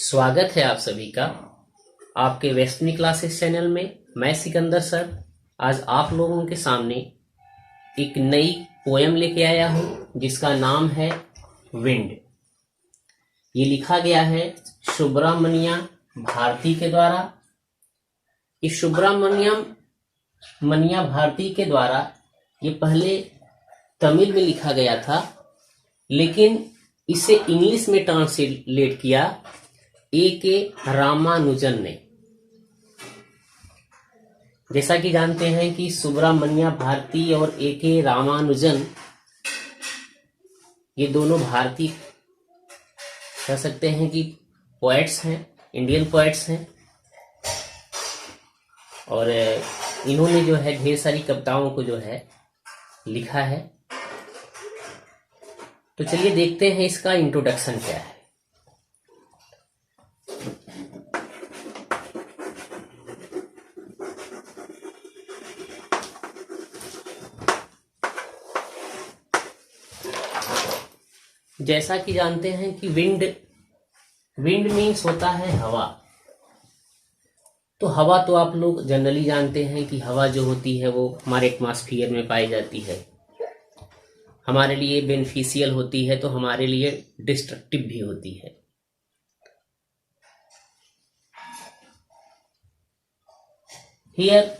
स्वागत है आप सभी का आपके वेस्टर्न क्लासेस चैनल में। मैं सिकंदर सर आज आप लोगों के सामने एक नई पोयम लेके आया हूं जिसका नाम है विंड। ये लिखा गया है सुब्रमण्या भारती के द्वारा। इस सुब्रमण्या भारती के द्वारा ये पहले तमिल में लिखा गया था, लेकिन इसे इंग्लिश में ट्रांसलेट किया के रामानुजन ने। जैसा कि जानते हैं कि सुब्रमण्या भारती और के रामानुजन ये दोनों भारतीय कह सकते हैं कि पोएट्स हैं, इंडियन पोएट्स हैं, और इन्होंने जो है ढेर सारी कविताओं को जो है लिखा है। तो चलिए देखते हैं इसका इंट्रोडक्शन क्या है। जैसा कि जानते हैं कि विंड मीन्स होता है हवा। तो हवा तो आप लोग जनरली जानते हैं कि हवा जो होती है वो हमारे एटमॉस्फेयर में पाई जाती है। हमारे लिए बेनिफिशियल होती है तो हमारे लिए डिस्ट्रक्टिव भी होती है। Here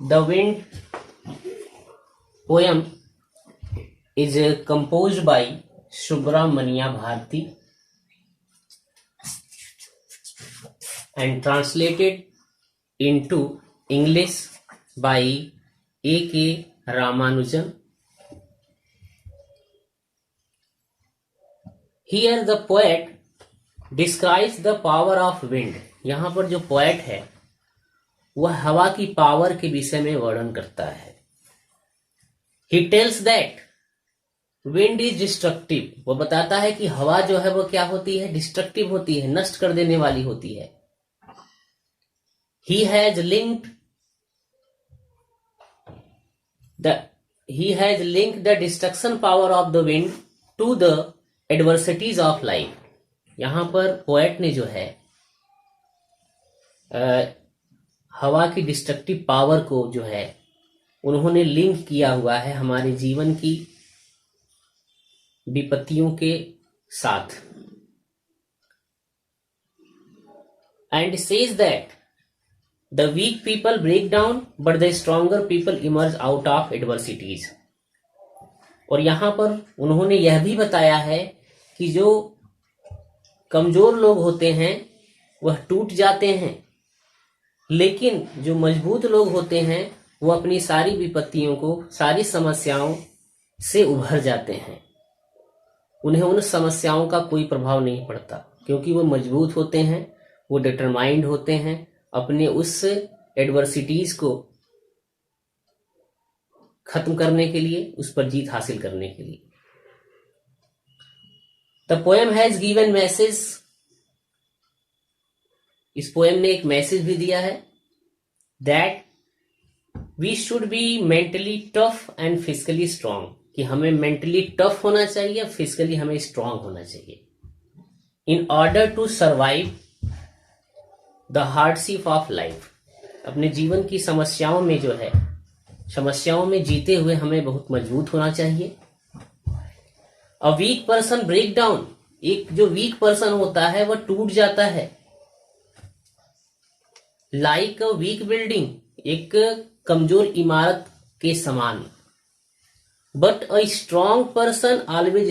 the wind poem is composed by Subramanya Bharati and translated into English by A.K. Ramanujan. Here the poet describes the power of wind. यहाँ पर जो पोएट है वह हवा की पावर के विषय में वर्णन करता है। He tells that wind is destructive. वो बताता है कि हवा जो है वो क्या होती है, डिस्ट्रक्टिव होती है, नष्ट कर देने वाली होती है। He has linked the destruction power of the wind to the adversities of life. यहां पर पोएट ने जो है हवा की डिस्ट्रक्टिव पावर को जो है उन्होंने लिंक किया हुआ है हमारे जीवन की विपत्तियों के साथ। And says that the weak people break down but the stronger people emerge out of adversities. और यहां पर उन्होंने यह भी बताया है कि जो कमजोर लोग होते हैं वह टूट जाते हैं, लेकिन जो मजबूत लोग होते हैं वो अपनी सारी विपत्तियों को, सारी समस्याओं से उभर जाते हैं। उन्हें उन समस्याओं का कोई प्रभाव नहीं पड़ता क्योंकि वो मजबूत होते हैं, वो डिटरमाइंड होते हैं अपने उस एडवर्सिटीज को खत्म करने के लिए, उस पर जीत हासिल करने के लिए। The poem has given message. इस पोएम ने एक मैसेज भी दिया है that we should be mentally tough and physically strong, कि हमें मेंटली टफ होना चाहिए, फिजिकली हमें स्ट्रांग होना चाहिए in order to survive the hardship of life. अपने जीवन की समस्याओं में जो है, समस्याओं में जीते हुए हमें बहुत मजबूत होना चाहिए। A weak person break down. एक जो वीक पर्सन होता है वह टूट जाता है। लाइक अ वीक बिल्डिंग, एक कमजोर इमारत के समान। But a strong person always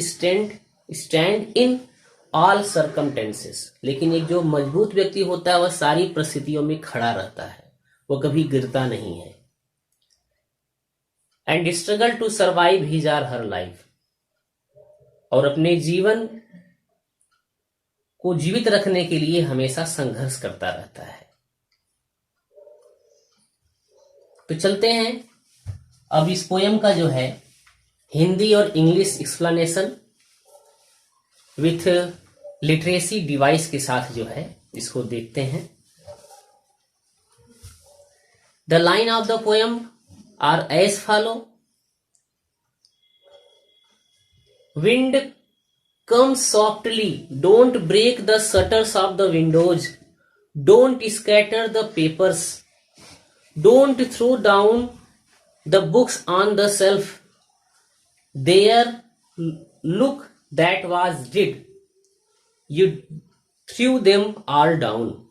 stand in all circumstances. लेकिन एक जो मजबूत व्यक्ति होता है वह सारी परिस्थितियों में खड़ा रहता है, वो कभी गिरता नहीं है। And struggle to survive his or her life. और अपने जीवन को जीवित रखने के लिए हमेशा संघर्ष करता रहता है। तो चलते हैं अब इस पोयम का जो है हिंदी और English explanation with literacy device के साथ जो है इसको देखते हैं। The line of the poem are as follow. Wind come softly. Don't break the shutters of the windows. Don't scatter the papers. Don't throw down the books on the shelf. There, look, that was did. You threw them all down.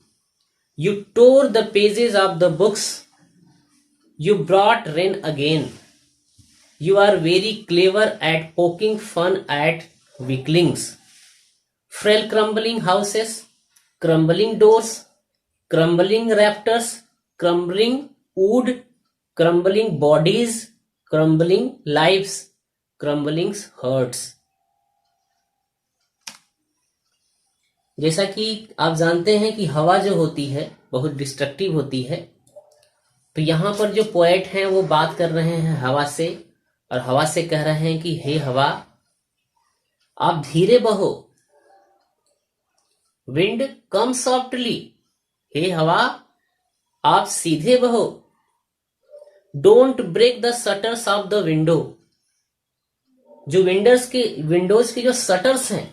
You tore the pages of the books. You brought rain again. You are very clever at poking fun at weaklings. Frail crumbling houses, crumbling doors, crumbling rafters, crumbling wood, crumbling bodies, crumbling lives, crumbling hearts. जैसा कि आप जानते हैं कि हवा जो होती है बहुत डिस्ट्रक्टिव होती है, तो यहाँ पर जो पोएट हैं वो बात कर रहे हैं हवा से, और हवा से कह रहे हैं कि हे हवा, आप धीरे बहो. विंड कम सॉफ्टली. हे हवा, आप सीधे बहो. Don't break the shutters of the window. जो विंडोज के जो शटर्स हैं,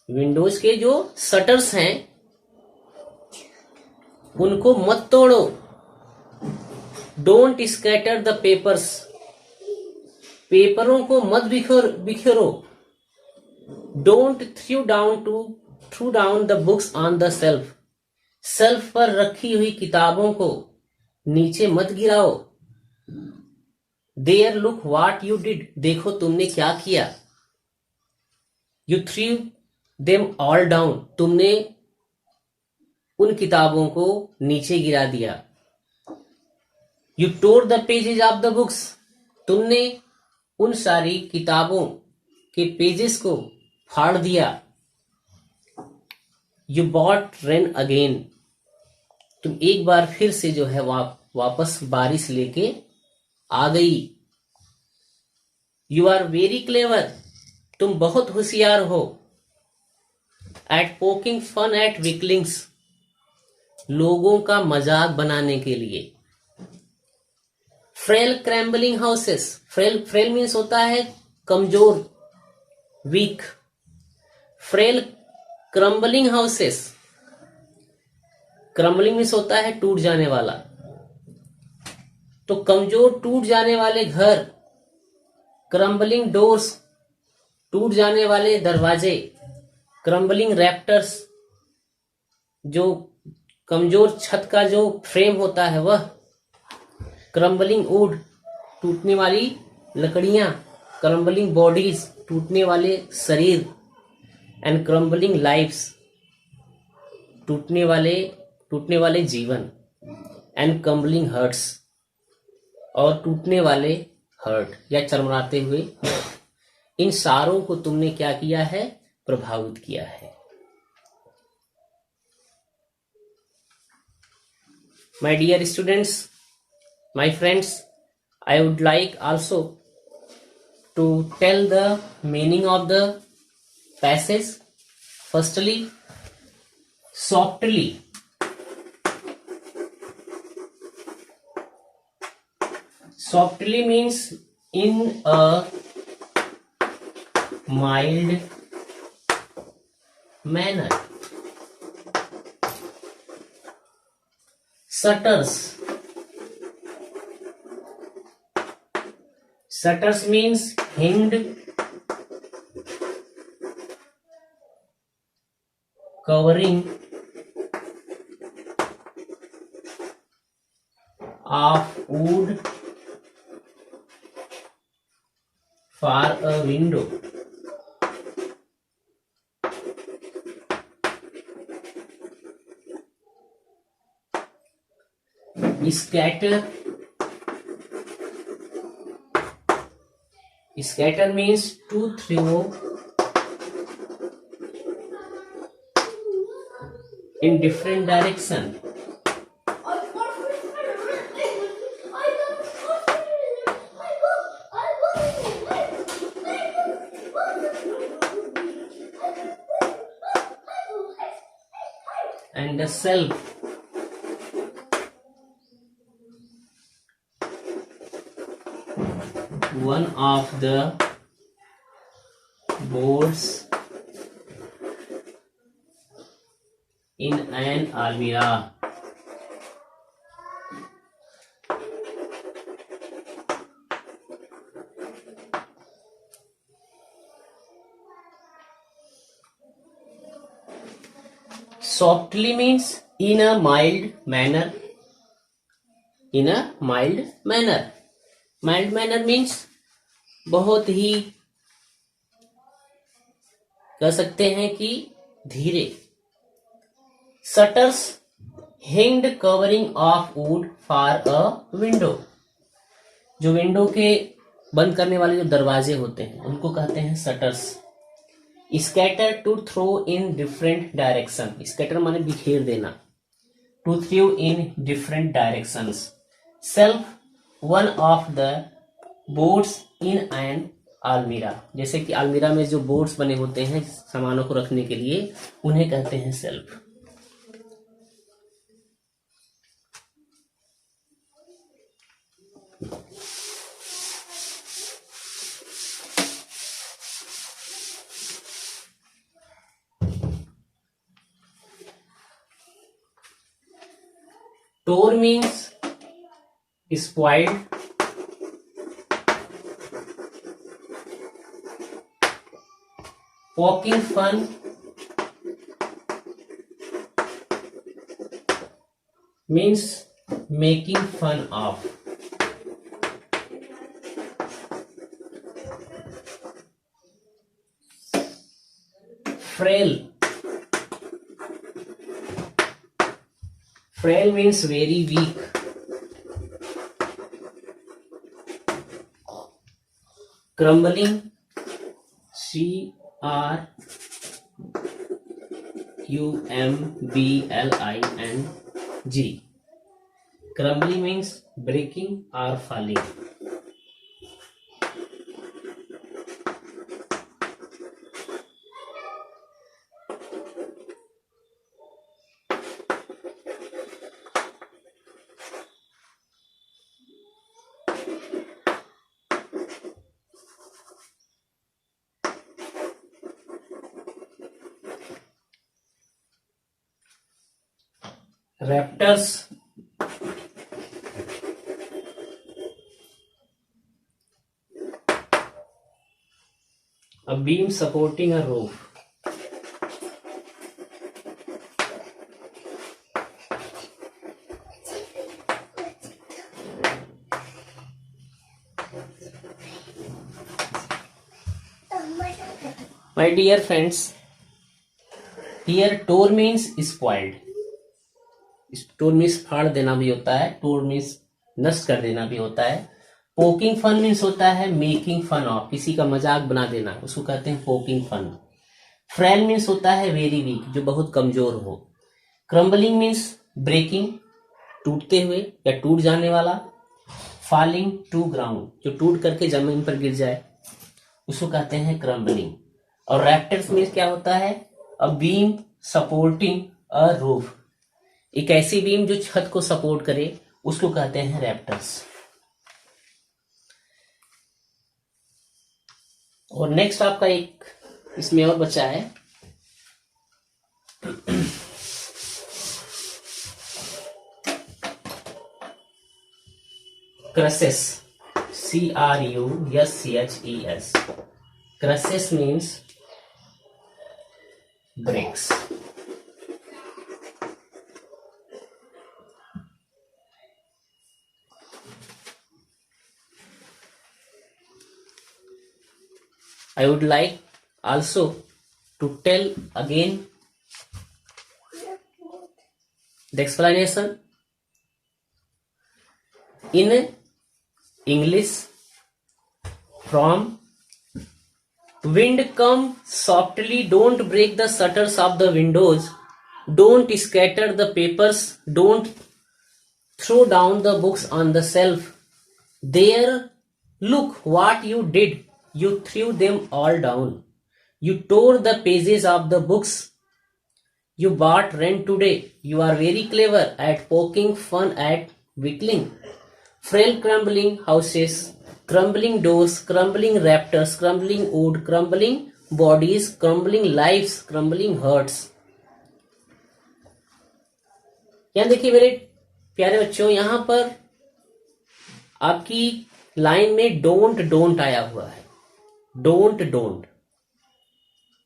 विंडोज के जो शटर्स हैं उनको मत तोड़ो. Don't scatter the papers. पेपरों को मत बिखेरो. Don't throw down the books on the shelf. Shelf पर रखी हुई किताबों को नीचे मत गिराओ. There look what you did. देखो तुमने क्या किया. You threw them all down. तुमने उन किताबों को नीचे गिरा दिया. You tore the pages of the books. तुमने उन सारी किताबों के पेजेस को फाड़ दिया. You brought rain again. तुम एक बार फिर से जो है वापस बारिश लेके आ गई. You are very clever. तुम बहुत होशियार हो. At poking fun at weaklings. लोगों का मजाक बनाने के लिए. Frail crumbling houses. Frail means होता है कमजोर, weak. Frail crumbling houses. Crumbling means होता है टूट जाने वाला. तो कमजोर टूट जाने वाले घर. Crumbling doors. टूट जाने वाले दरवाजे. Crumbling rafters. जो कमजोर छत का जो फ्रेम होता है वह. Crumbling wood. टूटने वाली लकड़ियां. Crumbling bodies. टूटने वाले शरीर. And crumbling lifes. टूटने वाले जीवन. And crumbling hearts. और टूटने वाले हर्ट या चरमराते हुए. इन सारों को तुमने क्या किया है, प्रभावित किया है. My dear students, my friends, I would like also to tell the meaning of the passage. Firstly, softly. Softly means in a mild manner. Shutters. Shutters means hinged, covering of wood for a window. Scatter means to throw in different direction. And the self. One of the boards in an almirah. Softly means in a mild manner. In a mild manner. Mild manner means बहुत ही कह सकते हैं कि धीरे. Shutters hinged covering of wood for a window. जो window के बंद करने वाले जो दरवाजे होते हैं उनको कहते हैं shutters. Scatter to throw in different direction. Scatter माने बिखेर देना. To throw in different directions. Shelf one of the boards in an आलमीरा. जैसे कि आलमीरा में जो बोर्ड्स बने होते हैं सामानों को रखने के लिए उन्हें कहते हैं self. Tore means spoiled. Poking fun means making fun of. Frail. Frail means very weak. Crumbling, CRUMBLING. Crumbling means breaking or falling. Raptors. A beam supporting a roof. My dear friends, here tore means spoiled. Tore means फाड़ देना भी होता है. टोर means नष्ट कर देना भी होता है. पोकिंग फन मीन्स होता है मेकिंग फन ऑफ. किसी का मजाक बना देना उसको कहते हैं पोकिंग फन. फ्रेल मीन्स होता है वेरी वीक, जो बहुत कमजोर हो. क्रम्बलिंग मीन्स ब्रेकिंग, टूटते हुए या टूट जाने वाला. फॉलिंग टू ग्राउंड, जो टूट करके जमीन पर गिर जाए उसको कहते हैं क्रम्बलिंग. और रैप्टर्स मीन्स क्या होता है? A beam supporting a roof. एक ऐसी बीम जो छत को सपोर्ट करे उसको कहते हैं रैप्टर्स. और नेक्स्ट आपका एक इसमें और बचा है. Crushes. CRUSCHES. Crushes means breaks. I would like also to tell again the explanation. In English, from wind come softly, don't break the shutters of the windows, don't scatter the papers, don't throw down the books on the shelf. There, look what you did. You threw them all down. You tore the pages of the books you bought rent today. You are very clever at poking fun at weakling. Frail crumbling houses, crumbling doors, crumbling raptors, crumbling wood, crumbling bodies, crumbling lives, crumbling hearts. यहां देखिए मेरे प्यारे बच्चों, यहां पर आपकी line में don't आया हुआ है। डोंट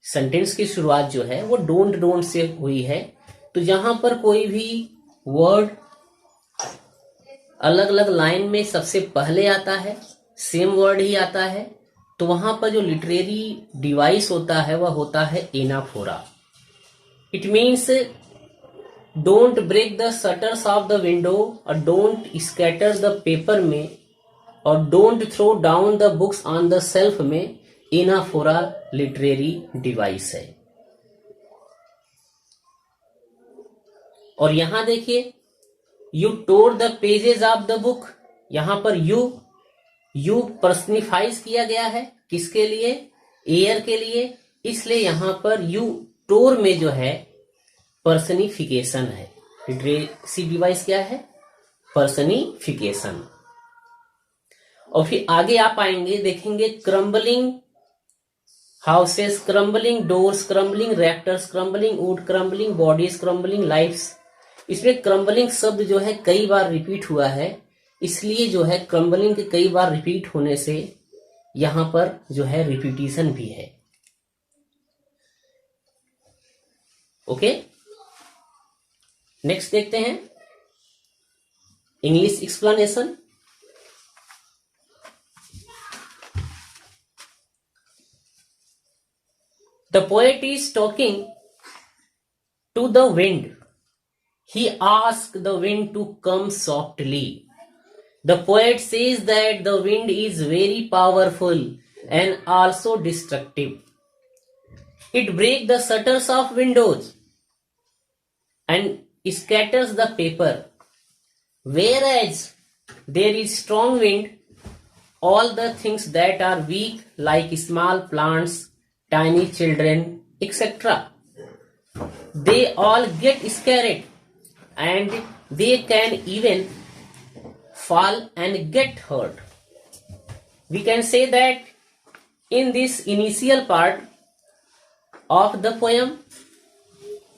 सेंटेंस की शुरुआत जो है वो डोंट से हुई है। तो जहां पर कोई भी वर्ड अलग अलग लाइन में सबसे पहले आता है, सेम वर्ड ही आता है, तो वहां पर जो लिटरेरी डिवाइस होता है वह होता है anaphora. It means don't break the shutters of the window, और डोंट स्कैटर द पेपर में, और don't throw down the books on the shelf में एनाफोरा लिटरेरी डिवाइस है। और यहां देखिए, you tore the pages of the book, यहां पर यू पर्सनिफाइज किया गया है, किसके लिए? एयर के लिए, इसलिए यहां पर यू टोर में जो है पर्सनिफिकेशन है। लिटरेसी डिवाइस क्या है? पर्सनिफिकेशन। और फिर आगे आप आएंगे, देखेंगे crumbling houses, crumbling doors, crumbling rafters, crumbling wood, crumbling bodies, crumbling lifes. इसमें क्रम्बलिंग शब्द जो है कई बार रिपीट हुआ है, इसलिए जो है क्रम्बलिंग के कई बार रिपीट होने से यहां पर जो है रिपीटिशन भी है। ओके, नेक्स्ट देखते हैं English explanation. The poet is talking to the wind. He asks the wind to come softly. The poet says that the wind is very powerful and also destructive. It breaks the shutters of windows and scatters the paper. Whereas there is strong wind, all the things that are weak, like small plants, tiny children, etc., they all get scared, and they can even fall and get hurt. We can say that in this initial part of the poem,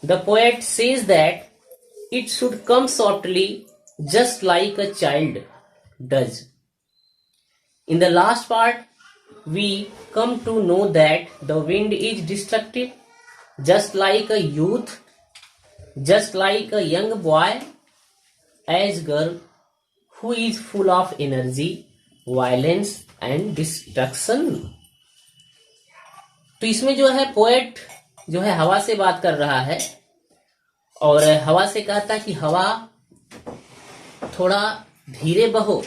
the poet says that it should come softly, just like a child does. In the last part, we come to know that the wind is destructive, just like a youth, just like a young boy as girl who is full of energy, violence and destruction. तो इसमें जो है poet जो है हवा से बात कर रहा है, और हवा से कहता है कि हवा थोड़ा धीरे बहो।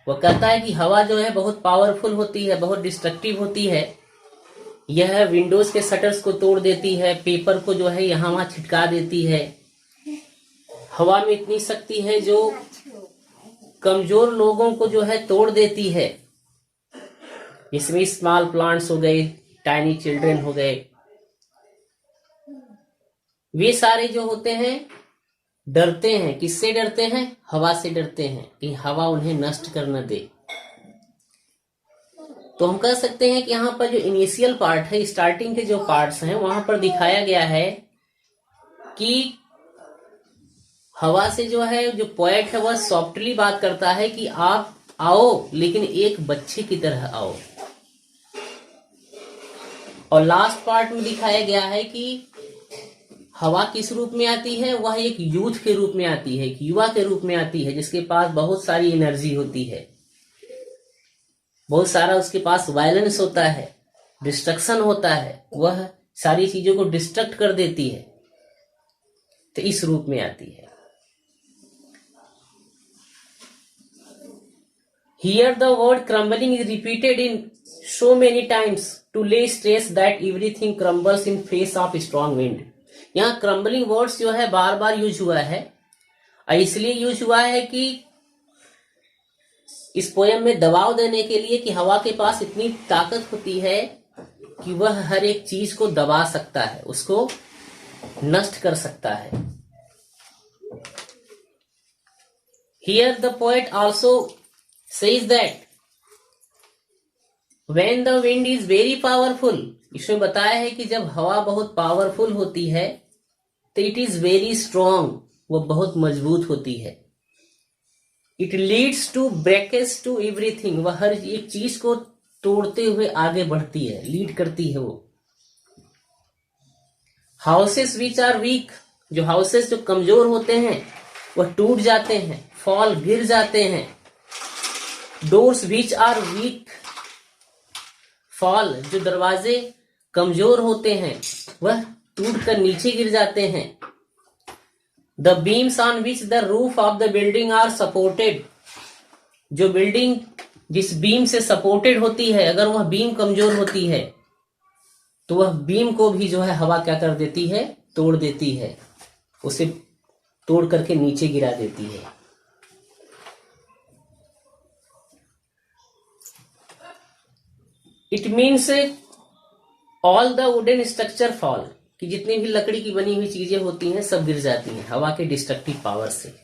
वो कहता है कि हवा जो है बहुत पावरफुल होती है, बहुत डिस्ट्रक्टिव होती है। यह विंडोज के शटर्स को तोड़ देती है, पेपर को जो है यहाँ वहां छिटका देती है। हवा में इतनी शक्ति है जो कमजोर लोगों को जो है तोड़ देती है। इसमें स्मॉल प्लांट्स हो गए, टाइनी चिल्ड्रन हो गए, वे सारे जो होते हैं डरते हैं। किससे डरते हैं? हवा से डरते हैं कि हवा उन्हें नष्ट कर न दे। तो हम कह सकते हैं कि यहाँ पर जो इनिशियल पार्ट है, स्टार्टिंग के जो पार्ट्स हैं, वहां पर दिखाया गया है कि हवा से जो है जो पोएट है वह सॉफ्टली बात करता है कि आप आओ, लेकिन एक बच्चे की तरह आओ। और लास्ट पार्ट में दिखाया गया है कि हवा किस रूप में आती है? वह एक यूथ के रूप में आती है, एक युवा के रूप में आती है, जिसके पास बहुत सारी एनर्जी होती है, बहुत सारा उसके पास वायलेंस होता है, डिस्ट्रक्शन होता है, वह सारी चीजों को डिस्ट्रक्ट कर देती है। तो इस रूप में आती है। Here the word crumbling is repeated in so many times to lay stress that everything crumbles in face of strong wind. यहाँ क्रम्बलिंग वर्ड्स जो है बार बार यूज हुआ है, और इसलिए यूज हुआ है कि इस पोयम में दबाव देने के लिए कि हवा के पास इतनी ताकत होती है कि वह हर एक चीज को दबा सकता है, उसको नष्ट कर सकता है। Here the poet also says that When the wind is very powerful, इसमें बताया है कि जब हवा बहुत पावरफुल होती है तो इट इज वेरी स्ट्रॉन्ग, वो बहुत मजबूत होती है। It leads to breakage to everything, वह हर एक चीज को तोड़ते हुए आगे बढ़ती है, लीड करती है वो। हाउसेस विच आर वीक, जो हाउसेस जो कमजोर होते हैं वह टूट जाते हैं, फॉल गिर जाते हैं। Doors which are weak fall, जो दरवाजे कमजोर होते हैं वह टूट कर नीचे गिर जाते हैं। The beams on which the roof of the building are supported, जो बिल्डिंग जिस बीम से सपोर्टेड होती है, अगर वह बीम कमजोर होती है तो वह बीम को भी जो है हवा क्या कर देती है, तोड़ देती है, उसे तोड़ करके नीचे गिरा देती है। It means all the wooden structure fall, कि जितनी भी लकड़ी की बनी हुई चीजें होती हैं सब गिर जाती हैं हवा के डिस्ट्रक्टिव पावर से।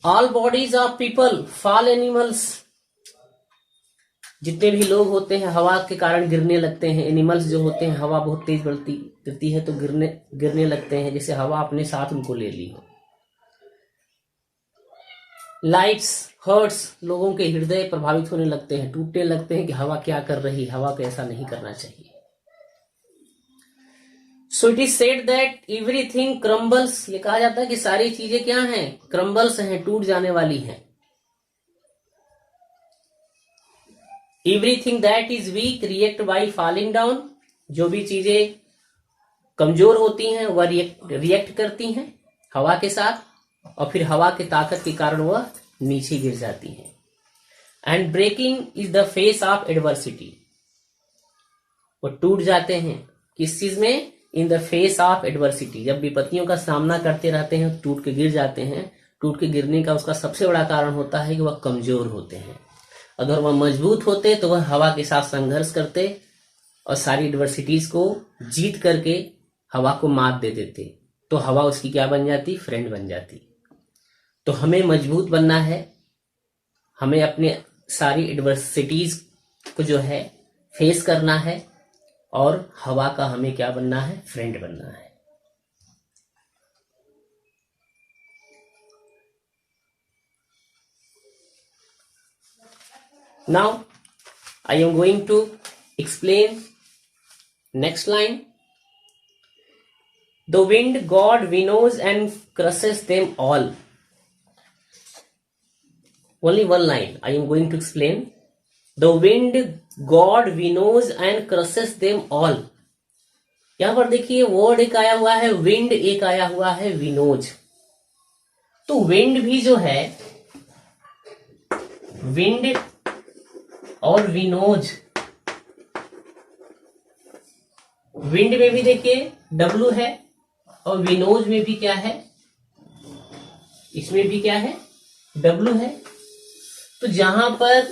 All bodies of people fall animals, जितने भी लोग होते हैं हवा के कारण गिरने लगते हैं। एनिमल्स जो होते हैं, हवा बहुत तेज गिरती है तो गिरने लगते हैं, जैसे हवा अपने साथ उनको ले ली हो। लाइट्स हर्ट्स, लोगों के हृदय प्रभावित होने लगते हैं, टूटने लगते हैं कि हवा क्या कर रही है, हवा को ऐसा नहीं करना चाहिए। So it is said that everything crumbles, ये कहा जाता है कि सारी चीजें क्या हैं, क्रम्बल्स हैं, टूट जाने वाली हैं। Everything that is weak react by falling down, जो भी चीजें कमजोर होती हैं वह रिएक्ट करती हैं हवा के साथ, और फिर हवा की ताकत के कारण वह नीचे गिर जाती हैं। And breaking is the face of adversity, वो टूट जाते हैं किस चीज में, in the face of adversity, जब विपत्तियों का सामना करते रहते हैं टूट के गिर जाते हैं। टूट के गिरने का उसका सबसे बड़ा कारण होता है कि वह कमजोर होते हैं। अगर वह मजबूत होते तो वह हवा के साथ संघर्ष करते और सारी एडवर्सिटीज को जीत करके हवा को मात दे देते, तो हवा उसकी क्या बन जाती, फ्रेंड बन जाती। तो हमें मजबूत बनना है, हमें अपने सारी एडवर्सिटीज को जो है फेस करना है, और हवा का हमें क्या बनना है, फ्रेंड बनना है। Now I am going to explain next line. The wind god winnows and crushes them all. Only one line I am going to explain. The wind god winnows and crushes them all. यहां पर देखिए word एक आया हुआ है wind, एक आया हुआ है विनोज। तो विंड भी जो है, विंड और विनोज, विंड में भी देखिए W है और विनोज में भी क्या है, इसमें भी क्या है, W है। तो जहां पर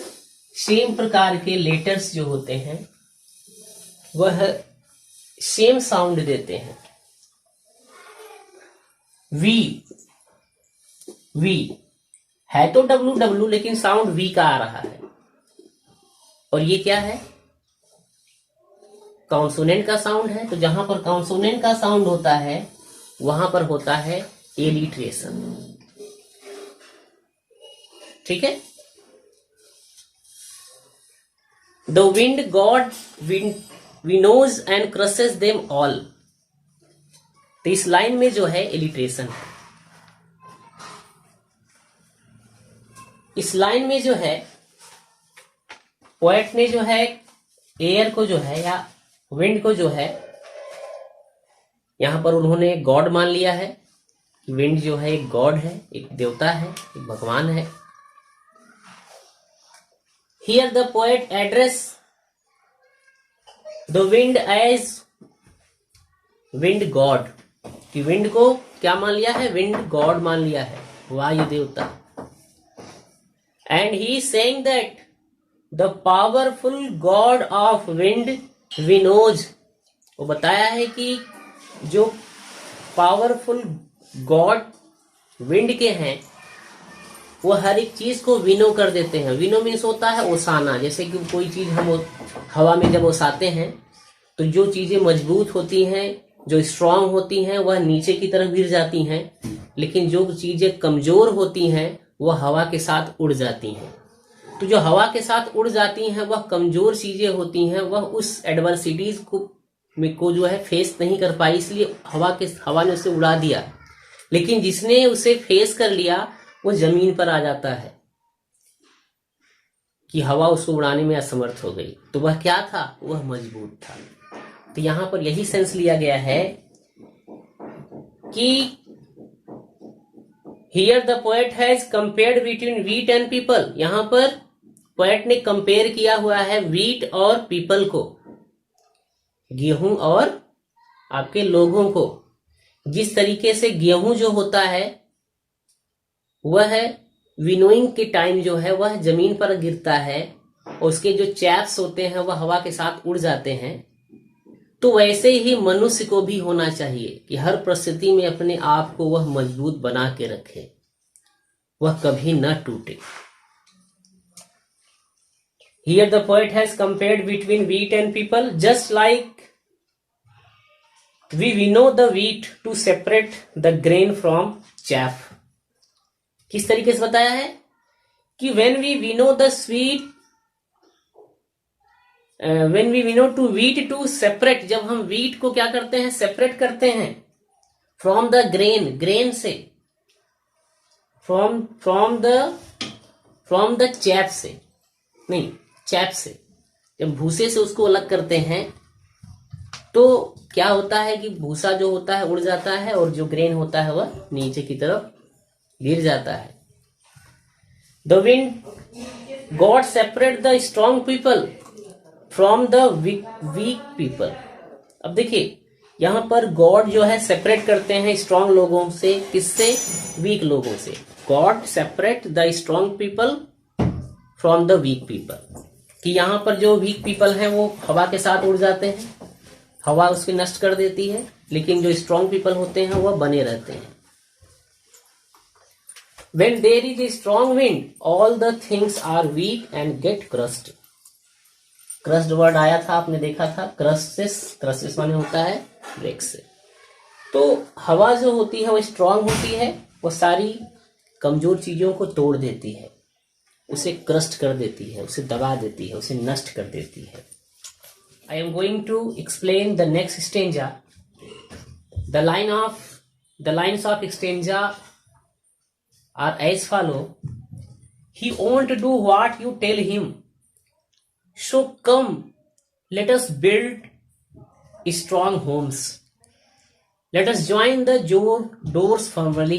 सेम प्रकार के लेटर्स जो होते हैं वह सेम साउंड देते हैं। वी है तो W लेकिन साउंड वी का आ रहा है, और ये क्या है, कॉन्सोनेंट का साउंड है। तो जहां पर कॉन्सोनेंट का साउंड होता है वहां पर होता है एलिट्रेशन। ठीक है। The wind god winnows and crushes them all, तो इस लाइन में जो है एलिट्रेशन है। इस लाइन में जो है पोएट ने जो है एयर को जो है या विंड को जो है यहां पर उन्होंने गॉड मान लिया है। विंड जो है एक गॉड है, एक देवता है, एक भगवान है। Here the poet address the wind as wind god, कि विंड को क्या मान लिया है, विंड गॉड मान लिया है, वायु देवता। And he saying that the powerful god of wind winnows, वो बताया है कि जो पावरफुल गॉड विंड के हैं वो हर एक चीज को विनो कर देते हैं। विनो मीन्स होता है ओसाना। जैसे कि कोई चीज हम हवा में जब ओसाते हैं तो जो चीजें मजबूत होती हैं, जो स्ट्रांग होती हैं, वह नीचे की तरफ गिर जाती हैं, लेकिन जो चीजें कमजोर होती हैं वह हवा के साथ उड़ जाती हैं। तो जो हवा के साथ उड़ जाती हैं वह कमजोर चीजें होती हैं, वह उस एडवर्सिटीज को जो है फेस नहीं कर पाई, इसलिए हवा ने उसे उड़ा दिया। लेकिन जिसने उसे फेस कर लिया वो जमीन पर आ जाता है कि हवा उसको उड़ाने में असमर्थ हो गई। तो वह क्या था? वह मजबूत था। तो यहां पर यही सेंस लिया गया है कि here the poet has compared between wheat and people. यहां पर पोएट ने कंपेयर किया हुआ है वीट और पीपल को, गेहूं और आपके लोगों को। जिस तरीके से गेहूं जो होता है वह विनोइंग के टाइम जो है वह जमीन पर गिरता है और उसके जो चैप्स होते हैं वह हवा के साथ उड़ जाते हैं। तो वैसे ही मनुष्य को भी होना चाहिए कि हर परिस्थिति में अपने आप को वह मजबूत बना के रखे, वह कभी न टूटे। Here the poet has compared between wheat and people, just like we winnow the wheat to separate the grain from chaff. किस तरीके से बताया है कि when we winnow to wheat to separate, जब हम wheat को क्या करते हैं? सेपरेट करते हैं from the grain से, from the chaff से, नहीं चैप से, जब भूसे से उसको अलग करते हैं तो क्या होता है कि भूसा जो होता है उड़ जाता है और जो ग्रेन होता है वह नीचे की तरफ गिर जाता है। The wind god separate the strong people from the weak people. अब देखिए यहां पर गॉड जो है सेपरेट करते हैं स्ट्रॉन्ग लोगों से, किससे? वीक लोगों से। God separate the strong people from the weak people, कि यहां पर जो वीक पीपल हैं वो हवा के साथ उड़ जाते हैं, हवा उसके नष्ट कर देती है, लेकिन जो स्ट्रॉन्ग पीपल होते हैं वह बने रहते हैं। When there is a strong wind, all the things are weak and get crushed. Crust word आया था, आपने देखा था, क्रस्टिस माने होता है ब्रेक से। तो हवा जो होती है वो स्ट्रांग होती है, वो सारी कमजोर चीजों को तोड़ देती है, उसे क्रस्ट कर देती है, उसे दबा देती है, उसे नष्ट कर देती है। I am going to explain the next stanza. The lines of stanza are as follow. He won't do what you tell him, so come let us build strong homes, let us join the doors firmly,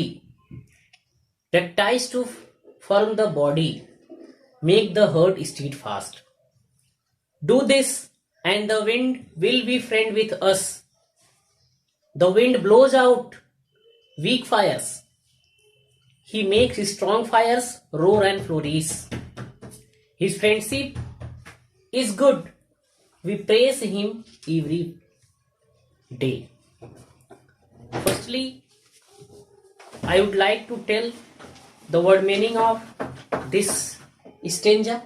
that ties to firm the body make the heart steadfast. Do this and the wind will be friend with us. The wind blows out weak fires, he makes strong fires roar and flourish. His friendship is good, we praise him every day. Firstly, I would like to tell the word meaning of this stanza.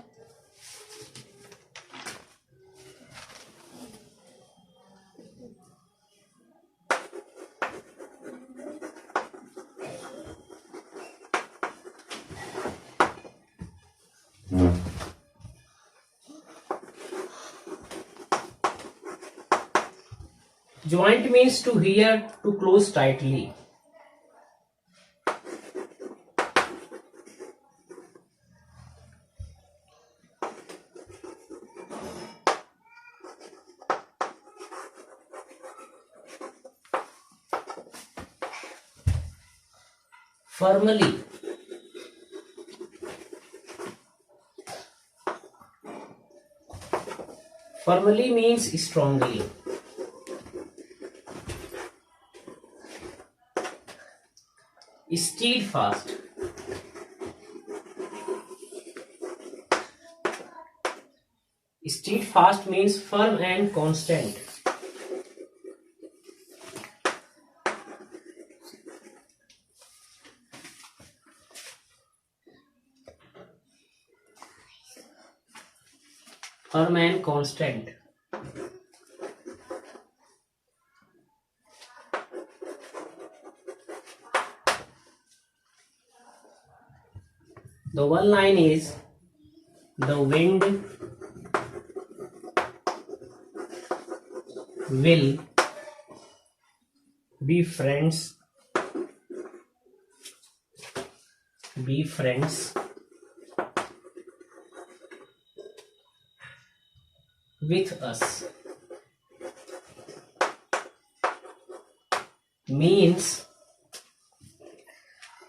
Joint means to hear, to close tightly. Firmly. Firmly means strongly. Steadfast. Steadfast means firm and constant. firm and constant. The one line is the wind will be friends with us. Means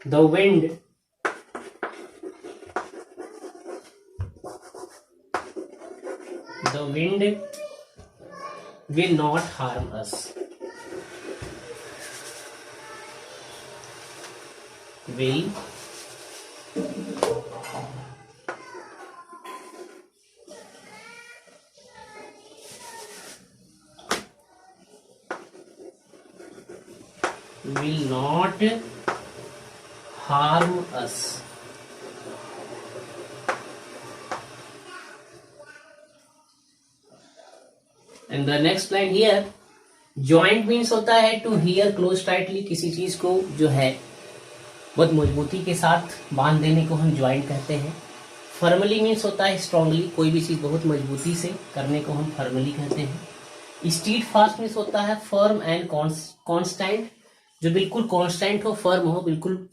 the wind will not harm us. Will not harm us. And the next line here, joint means होता है to hear close tightly, किसी चीज को जो है बहुत मजबूती के साथ बांध देने को हम ज्वाइंट कहते हैं. फर्मली मीन्स होता है स्ट्रांगली, कोई भी चीज बहुत मजबूती से करने को हम फर्मली कहते हैं. स्टीड फास्ट मीन्स होता है फर्म एंड कॉन्स्टेंट, जो बिल्कुल कॉन्स्टेंट हो, फर्म हो, बिल्कुल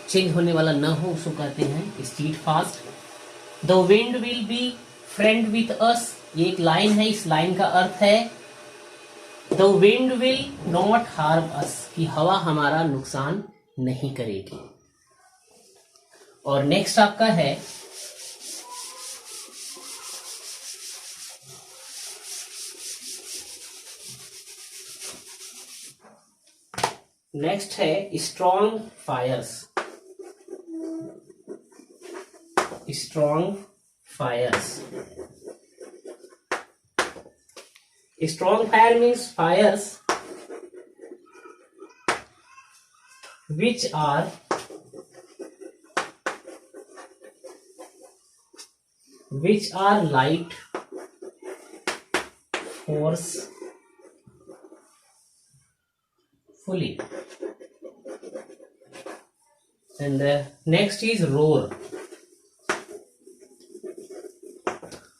चेंज होने वाला न हो, उसको कहते हैं stead fast. The wind will be friend with us, ये एक लाइन है, इस लाइन का अर्थ है the wind will not harm us, कि हवा हमारा नुकसान नहीं करेगी. और नेक्स्ट आपका है strong fires. Strong fire means fires which are light forcefully. And the next is roar.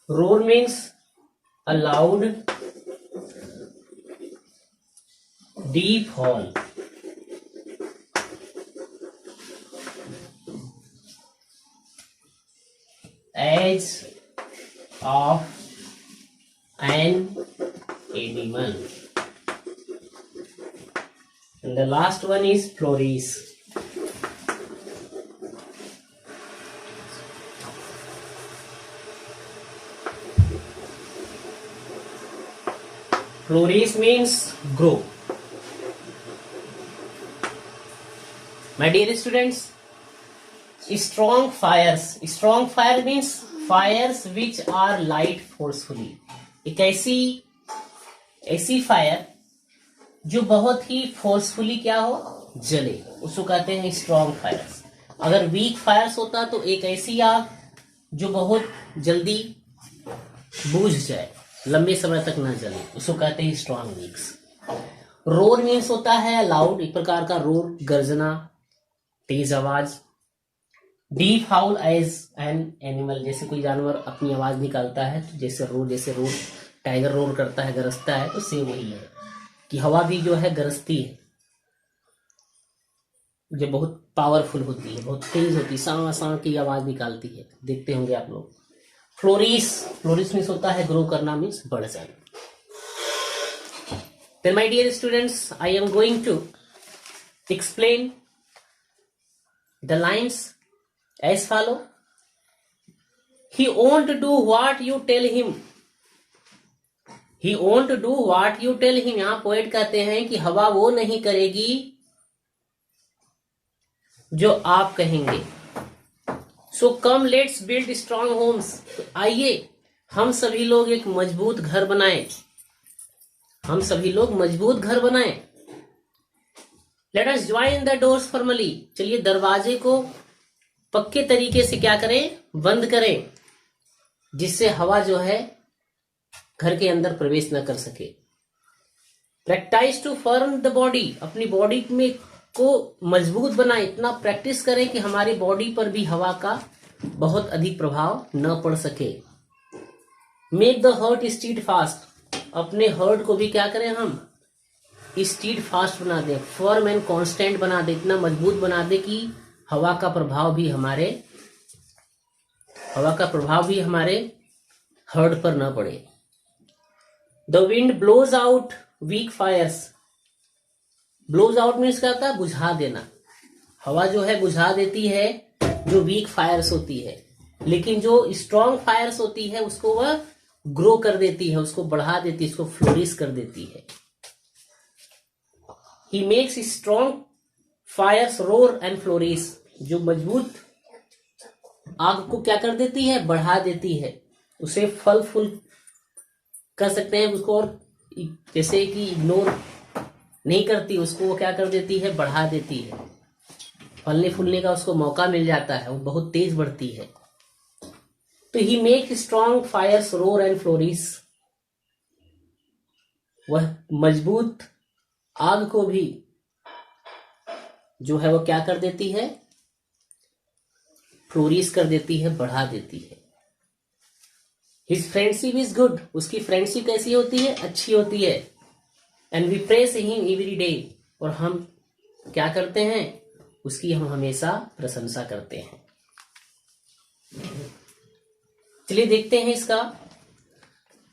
Roar means a loud deep howl. As of an animal. And the last one is flourish. Flourish means grow. My dear students, strong fire means fires which are light forcefully. एक ऐसी fire जो बहुत ही forcefully क्या हो, जले, उसको कहते हैं स्ट्रॉन्ग फायर्स. अगर वीक फायर्स होता तो एक ऐसी आग जो बहुत जल्दी बूझ जाए, लंबे समय तक न जले, उसको कहते हैं स्ट्रॉन्ग वीक्स. रोर मीन्स होता है लाउड, एक प्रकार का रोर, गर्जना, तेज आवाज. Deep howl as an animal, जैसे कोई जानवर अपनी आवाज निकालता है, तो जैसे रोर टाइगर रोर करता है, गरजता है, तो सेम वही है कि हवा भी जो है गरजती है, जो बहुत पावरफुल होती है, बहुत तेज होती है, सा की आवाज निकालती है. देखते होंगे आप लोग. फ्लोरिश मीन्स होता है ग्रो करना, मीन्स बढ़ जाना. Then my dear students, I am going to explain the lines as follow. He won't do what you tell him. He won't do what you tell him. यहाँ poet कहते हैं कि हवा वो नहीं करेगी जो आप कहेंगे. So come let's build strong homes. तो आइए हम सभी लोग एक मजबूत घर बनाएं. Let us join the doors firmly. चलिए दरवाजे को पक्के तरीके से क्या करें, बंद करें. जिससे हवा जो है घर के अंदर प्रवेश न कर सके। Practice to firm the body, अपनी बॉडी में को मजबूत बनाए, इतना प्रैक्टिस करें कि हमारी बॉडी पर भी हवा का बहुत अधिक प्रभाव न पड़ सके। Make the heart stead fast, अपने हार्ट को भी क्या करें हम, स्टीड फास्ट बना दे, फर्म एंड कांस्टेंट बना दे, इतना मजबूत बना दे कि हवा का प्रभाव भी हमारे हार्ट पर न पड़े। The wind blows out weak fires, blows out means क्या होता है, बुझा देना। हवा जो है बुझा देती है जो वीक फायर्स होती है, लेकिन जो स्ट्रॉन्ग फायर्स होती है उसको वह ग्रो कर देती है, उसको बढ़ा देती है, उसको फ्लोरिश कर देती है। He makes strong fires roar and flourish, जो मजबूत आग को क्या कर देती है, बढ़ा देती है, उसे फल फूल कर सकते हैं उसको, और जैसे कि इग्नोर नहीं करती उसको, वो क्या कर देती है, बढ़ा देती है, फलने फूलने का उसको मौका मिल जाता है, वो बहुत तेज बढ़ती है। तो he make strong fires roar and flourish, वह मजबूत आग को भी जो है वो क्या कर देती है, फ्लोरिश कर देती है, बढ़ा देती है। हिज फ्रेंडशिप इज गुड, उसकी फ्रेंडशिप कैसी होती है, अच्छी होती है। And we praise him every day, और हम क्या करते हैं, उसकी हम हमेशा प्रशंसा करते हैं। चलिए देखते हैं इसका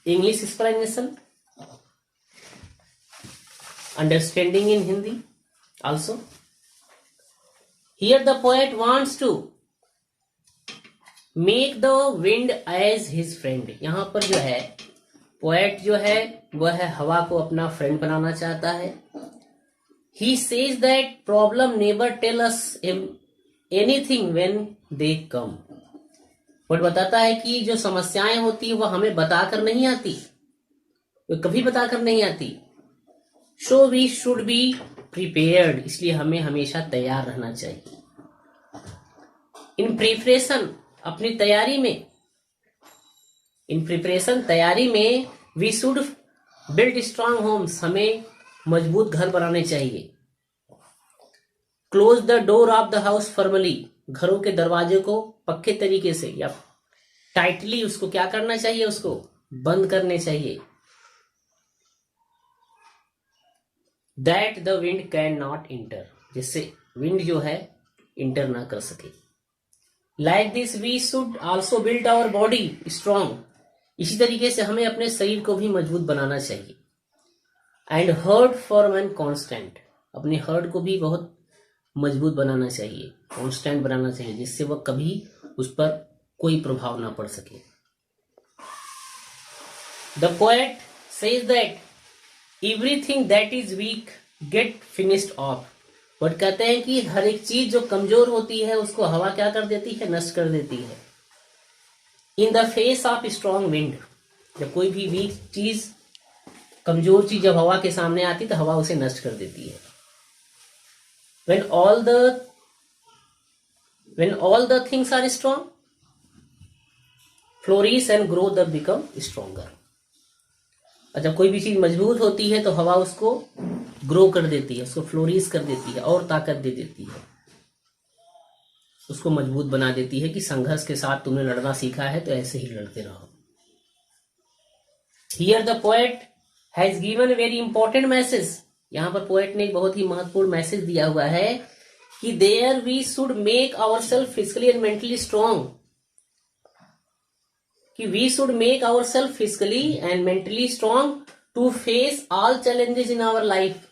English explanation, understanding in Hindi also. Here the poet wants to make the wind as his friend, यहां पर जो है पोएट जो है वह है हवा को अपना फ्रेंड बनाना चाहता है। He says that problem never tell us anything when they come, but बताता है कि जो समस्याएं होती है वह हमें बताकर नहीं आती, वह कभी बताकर नहीं आती। So we should be prepared, इसलिए हमें हमेशा तैयार रहना चाहिए। इन प्रिपरेशन, अपनी तैयारी में, इन प्रिपरेशन तैयारी में, we should build strong homes, हमें मजबूत घर बनाने चाहिए। Close the door of the house firmly, घरों के दरवाजे को पक्के तरीके से या टाइटली उसको क्या करना चाहिए, उसको बंद करने चाहिए। That the wind cannot enter, जिससे विंड जो है इंटर ना कर सके। Like this we should also build our body strong, इसी तरीके से हमें अपने शरीर को भी मजबूत बनाना चाहिए। And heart firm and constant, अपने हर्ट को भी बहुत मजबूत बनाना चाहिए, कॉन्स्टेंट बनाना चाहिए, जिससे वह कभी उस पर कोई प्रभाव ना पड़ सके। The poet says that everything that is weak gate finished of, but कहते हैं कि हर एक चीज जो कमजोर होती है उसको हवा क्या कर देती है, नष्ट कर देती है। इन the face of strong wind, जब कोई भी वीक चीज, कमजोर चीज जब हवा के सामने आती तो हवा उसे नष्ट कर देती है। when all the things are strong, flourish and grow the become stronger, और जब कोई भी चीज मजबूत होती है तो हवा उसको ग्रो कर देती है, उसको फ्लोरिश कर देती है और ताकत दे देती है, उसको मजबूत बना देती है कि संघर्ष के साथ तुमने लड़ना सीखा है तो ऐसे ही लड़ते रहो। Here the poet has given very important message, यहां पर पोएट ने एक बहुत ही महत्वपूर्ण मैसेज दिया हुआ है कि there we should make our self physically and mentally strong, कि we should make our self physically and mentally strong to face all challenges in our life,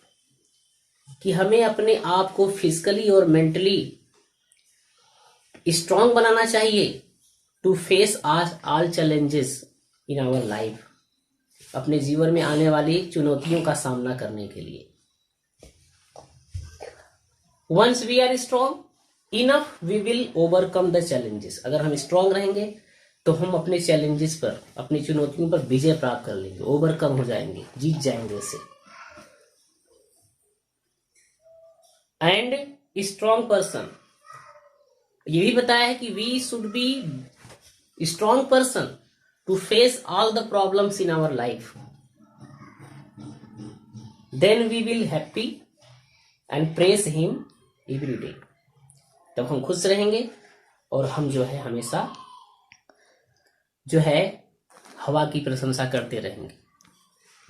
कि हमें अपने आप को फिजिकली और मेंटली स्ट्रांग बनाना चाहिए to face all challenges in our life, अपने जीवन में आने वाली चुनौतियों का सामना करने के लिए। Once we are strong enough we will overcome the challenges, अगर हम स्ट्रांग रहेंगे तो हम अपने चैलेंजेस पर, अपनी चुनौतियों पर विजय प्राप्त कर लेंगे, ओवरकम हो जाएंगे, जीत जाएंगे उसे। एंड स्ट्रांग पर्सन, ये भी बताया है कि we should be strong person, to face all the problems in our life, then we will happy and praise him every day. तब हम खुश रहेंगे और हम जो है हमेशा जो है हवा की प्रशंसा करते रहेंगे.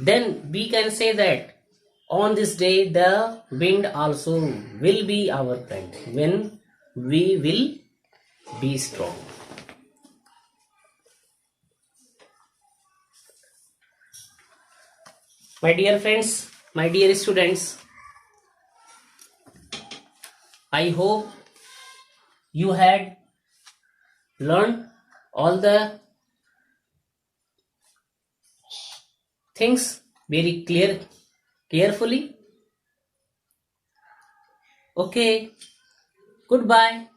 Then we can say that on this day the wind also will be our friend when we will be strong. My dear friends, my dear students, I hope you had learned all the things very carefully. Okay, goodbye.